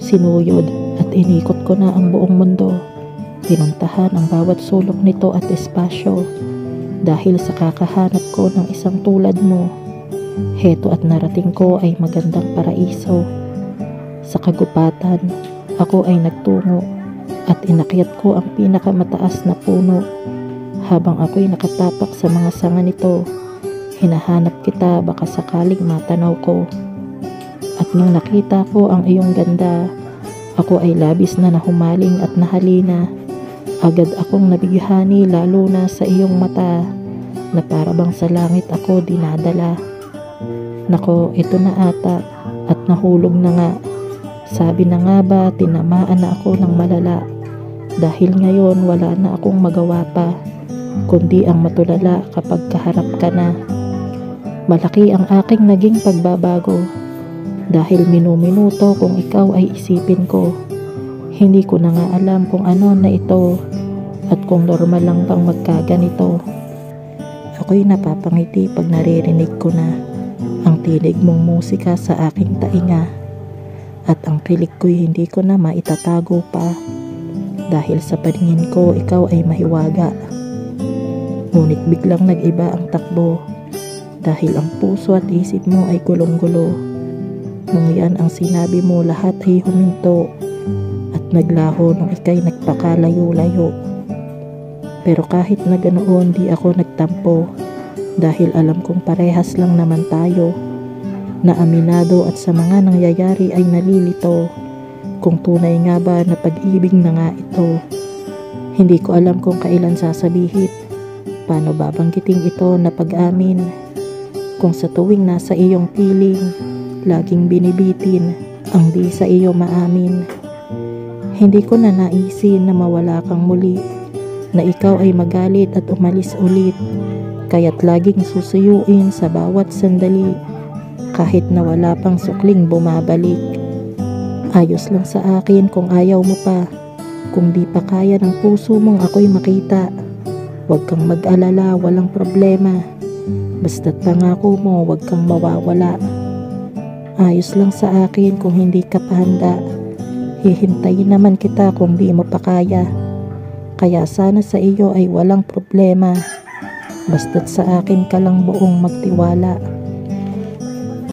Sinuyod at inikot ko na ang buong mundo. Pinuntahan ang bawat sulok nito at espasyo dahil sa kakahanap ko ng isang tulad mo. Heto at narating ko ay magandang paraiso. Sa kagubatan, ako ay nagtungo at inakyat ko ang pinakamataas na puno. Habang ako'y nakatapak sa mga sanga nito, hinahanap kita, baka sakaling matanaw ko. At nung nakita ko ang iyong ganda, ako ay labis na nahumaling at nahalina. Agad akong nabighani, lalo na sa iyong mata na parabang sa langit ako dinadala. Nako, ito na ata at nahulog na nga. Sabi na nga ba, tinamaan na ako ng malala. Dahil ngayon wala na akong magawa pa, kundi ang matulala kapag kaharap ka na. Malaki ang aking naging pagbabago dahil minuminuto kung ikaw ay isipin ko. Hindi ko na nga alam kung ano na ito at kung normal lang bang magkaganito. Ako'y napapangiti pag naririnig ko na ang tinig mong musika sa aking tainga. At ang kilig ko'y hindi ko na maitatago pa dahil sa paningin ko ikaw ay mahiwaga. Ngunit biglang nag-iba ang takbo dahil ang puso at isip mo ay gulong-gulo. Nung yan ang sinabi mo, lahat ay huminto at naglaho nung ika'y nagpakalayo-layo. Pero kahit na ganoon, di ako nagtampo dahil alam kong parehas lang naman tayo na aminado at sa mga nangyayari ay nalilito kung tunay nga ba na pag-ibig na nga ito. Hindi ko alam kung kailan sasabihin, paano babanggitin ito na pag-amin, kung sa tuwing nasa iyong piling laging binibitin ang di sa iyo maamin. Hindi ko na naisin na mawala kang muli, na ikaw ay magalit at umalis ulit, kaya't laging susuyuin sa bawat sandali kahit na wala pang sukling bumabalik. Ayos lang sa akin kung ayaw mo pa, kung di pa kaya ng puso mong ako'y makita. Huwag kang mag-alala, walang problema, basta't pangako mo huwag kang mawawala. Ayos lang sa akin kung hindi ka pa handa, hihintayin naman kita kung di mo pa kaya. Kaya sana sa iyo ay walang problema, basta't sa akin ka lang buong magtiwala.